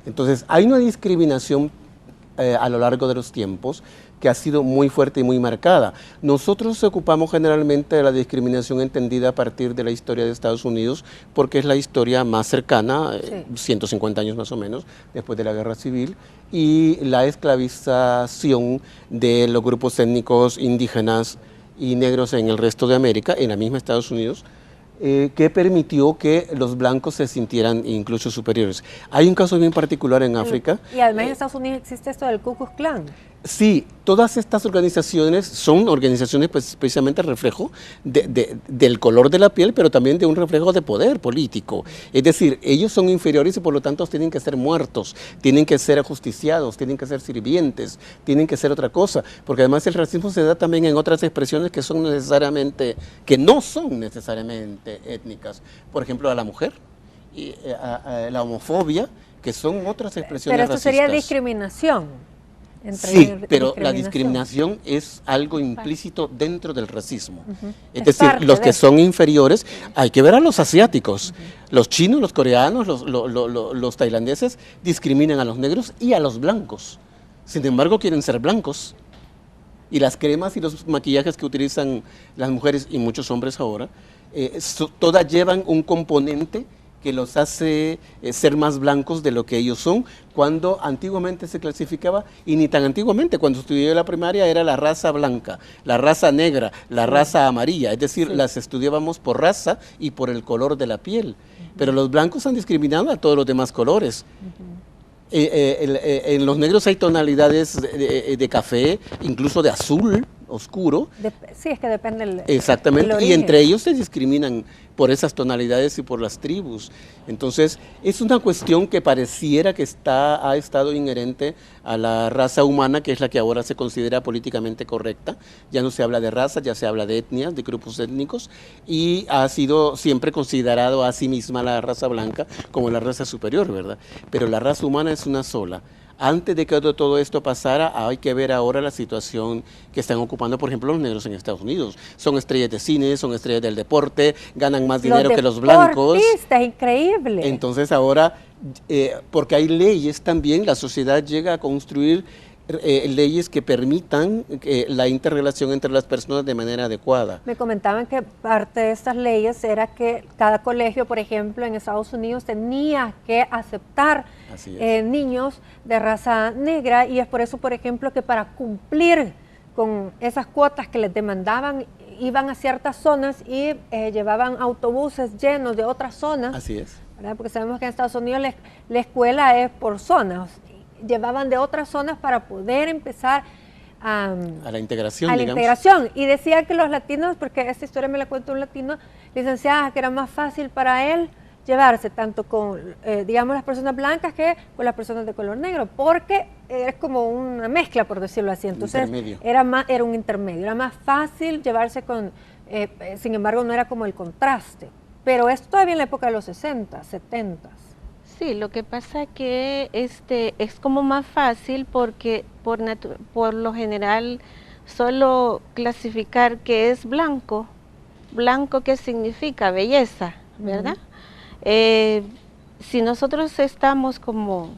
Entonces, hay una discriminación a lo largo de los tiempos que ha sido muy fuerte y muy marcada. Nosotros nos ocupamos generalmente de la discriminación entendida a partir de la historia de Estados Unidos, porque es la historia más cercana, 150 años más o menos, después de la Guerra Civil, y la esclavización de los grupos étnicos indígenas y negros en el resto de América, en la misma Estados Unidos, que permitió que los blancos se sintieran incluso superiores. Hay un caso bien particular en África. Y además en Estados Unidos existe esto del Ku Klux Klan. Sí, todas estas organizaciones son organizaciones pues, precisamente reflejo del color de la piel, pero también de un reflejo de poder político. Es decir, ellos son inferiores y por lo tanto tienen que ser muertos, tienen que ser ajusticiados, tienen que ser sirvientes, tienen que ser otra cosa, porque además el racismo se da también en otras expresiones que no son necesariamente étnicas. Por ejemplo, a la mujer, y a la homofobia, que son otras expresiones Pero esto racistas. sería discriminación. Sí, pero la discriminación es algo implícito dentro del racismo. Es decir, los que son inferiores, hay que ver a los asiáticos. Los chinos, los coreanos, los tailandeses discriminan a los negros y a los blancos. Sin embargo, quieren ser blancos. Y las cremas y los maquillajes que utilizan las mujeres y muchos hombres ahora, todas llevan un componente que los hace ser más blancos de lo que ellos son, cuando antiguamente se clasificaba, y ni tan antiguamente, cuando estudié la primaria era la raza blanca, la raza negra, la raza amarilla, es decir, las estudiábamos por raza y por el color de la piel, pero los blancos han discriminado a todos los demás colores. En los negros hay tonalidades de café, incluso de azul oscuro. Sí, es que depende exactamente, y entre ellos se discriminan por esas tonalidades y por las tribus. Entonces, es una cuestión que pareciera que ha estado inherente a la raza humana, que es la que ahora se considera políticamente correcta. Ya no se habla de raza, ya se habla de etnias, de grupos étnicos, y ha sido siempre considerado a sí misma la raza blanca como la raza superior, ¿verdad? Pero la raza humana es una sola. Antes de que todo esto pasara, hay que ver ahora la situación que están ocupando, por ejemplo, los negros en Estados Unidos. Son estrellas de cine, son estrellas del deporte, ganan más dinero que los blancos. Es increíble. Entonces ahora, porque hay leyes también, la sociedad llega a construir leyes que permitan la interrelación entre las personas de manera adecuada. Me comentaban que parte de estas leyes era que cada colegio, por ejemplo, en Estados Unidos tenía que aceptar niños de raza negra, y es por eso, por ejemplo, que para cumplir con esas cuotas que les demandaban, iban a ciertas zonas y llevaban autobuses llenos de otras zonas. Así es. ¿Verdad? Porque sabemos que en Estados Unidos la escuela es por zonas. Llevaban de otras zonas para poder empezar a la integración, Y decía que los latinos, porque esta historia me la cuenta un latino, licenciada, que era más fácil para él llevarse tanto con, digamos, las personas blancas que con las personas de color negro, porque es como una mezcla, por decirlo así. Entonces era un intermedio, era más fácil llevarse con, sin embargo no era como el contraste. Pero esto todavía en la época de los 60, 70. Sí, lo que pasa que es como más fácil porque por lo general solo clasificar que es blanco, blanco que significa belleza, ¿verdad? Si nosotros estamos como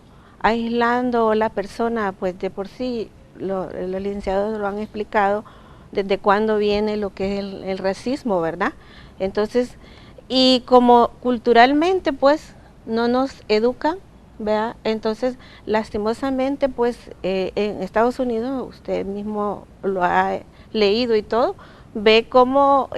aislando a la persona, pues de por sí los licenciados lo han explicado desde cuándo viene lo que es el racismo, ¿verdad? Entonces, y como culturalmente pues no nos educan, ¿verdad? Entonces, lastimosamente, pues, en Estados Unidos, usted mismo lo ha leído y todo, ve cómo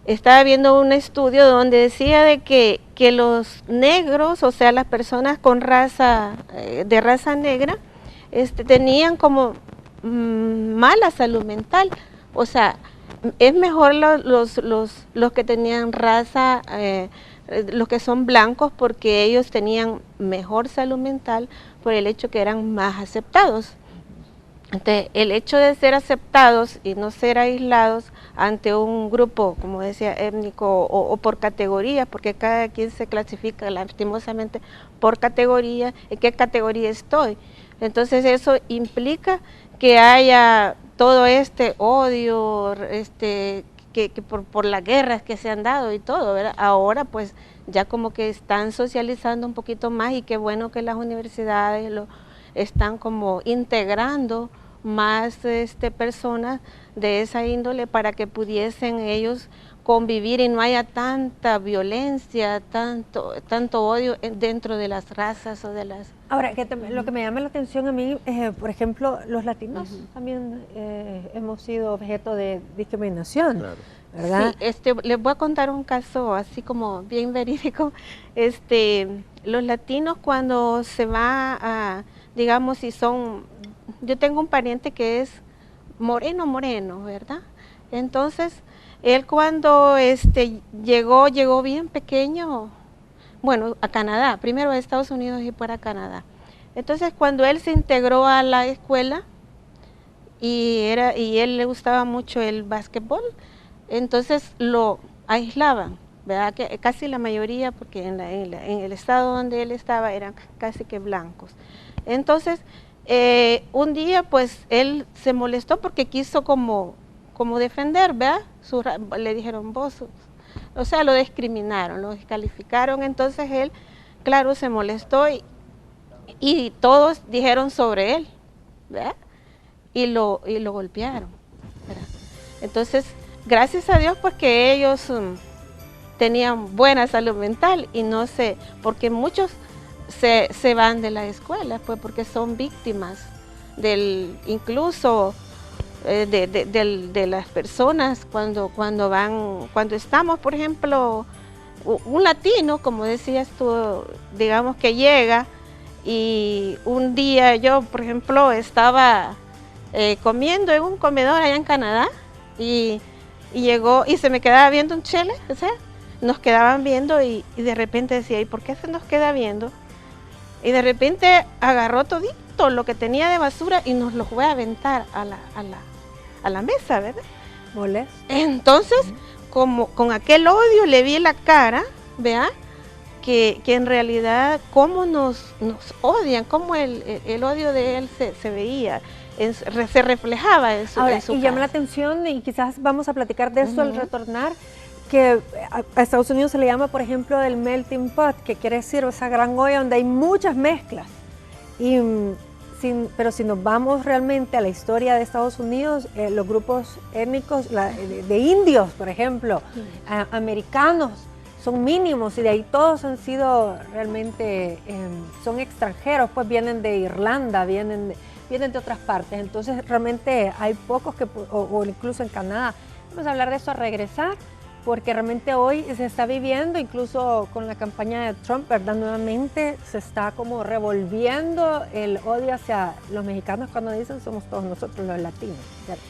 estaba viendo un estudio donde decía de que los negros, o sea, las personas con raza, de raza negra, tenían como mala salud mental. O sea, es mejor los que tenían raza, los que son blancos, porque ellos tenían mejor salud mental por el hecho que eran más aceptados. Entonces, el hecho de ser aceptados y no ser aislados ante un grupo, como decía, étnico o por categoría, porque cada quien se clasifica lastimosamente por categoría, ¿en qué categoría estoy? Entonces eso implica que haya todo este odio, que por las guerras que se han dado y todo, ¿verdad? Ahora pues ya como que están socializando un poquito más, y qué bueno que las universidades lo están como integrando más personas de esa índole para que pudiesen ellos convivir y no haya tanta violencia, tanto odio dentro de las razas o de las... Ahora, lo que me llama la atención a mí, por ejemplo, los latinos también hemos sido objeto de discriminación, claro, ¿verdad? Sí, les voy a contar un caso así como bien verídico. Los latinos cuando se va a, digamos, si son, yo tengo un pariente que es moreno, ¿verdad? Entonces, él cuando llegó bien pequeño, bueno, a Canadá, primero a Estados Unidos y después a Canadá. Entonces, cuando él se integró a la escuela y él le gustaba mucho el básquetbol, entonces lo aislaban, ¿verdad? Que casi la mayoría, porque en el estado donde él estaba eran casi que blancos. Entonces, un día pues él se molestó porque quiso como defender, ¿verdad? Le dijeron vos, o sea, lo discriminaron, lo descalificaron. Entonces él, claro, se molestó y todos dijeron sobre él, ¿verdad? Y lo golpearon, ¿verdad? Entonces, gracias a Dios pues que ellos tenían buena salud mental y no sé, porque muchos se van de la escuela pues porque son víctimas incluso de las personas cuando estamos, por ejemplo, un latino, como decías tú, digamos que llega, y un día yo, por ejemplo, estaba comiendo en un comedor allá en Canadá, y llegó y se me quedaba viendo un chele, o sea, nos quedaban viendo y de repente decía, ¿y por qué se nos queda viendo? Y de repente agarró todito lo que tenía de basura y nos lo fue a aventar a la mesa, ¿verdad? ¿Moles? Entonces, como con aquel odio le vi la cara, ¿verdad? Que en realidad cómo nos odian, cómo el odio de él se veía, se reflejaba en su Ahora, en su y llama la cara. atención, y quizás vamos a platicar de eso al retornar, que a Estados Unidos se le llama, por ejemplo, el melting pot, que quiere decir esa gran olla donde hay muchas mezclas. Pero si nos vamos realmente a la historia de Estados Unidos, los grupos étnicos de indios, por ejemplo, americanos, son mínimos, y de ahí todos han sido realmente, son extranjeros, pues vienen de Irlanda, vienen de otras partes. Entonces realmente hay pocos o incluso en Canadá. Vamos a hablar de eso a regresar, porque realmente hoy se está viviendo, incluso con la campaña de Trump, ¿verdad? Nuevamente se está como revolviendo el odio hacia los mexicanos cuando dicen somos todos nosotros los latinos, ¿verdad?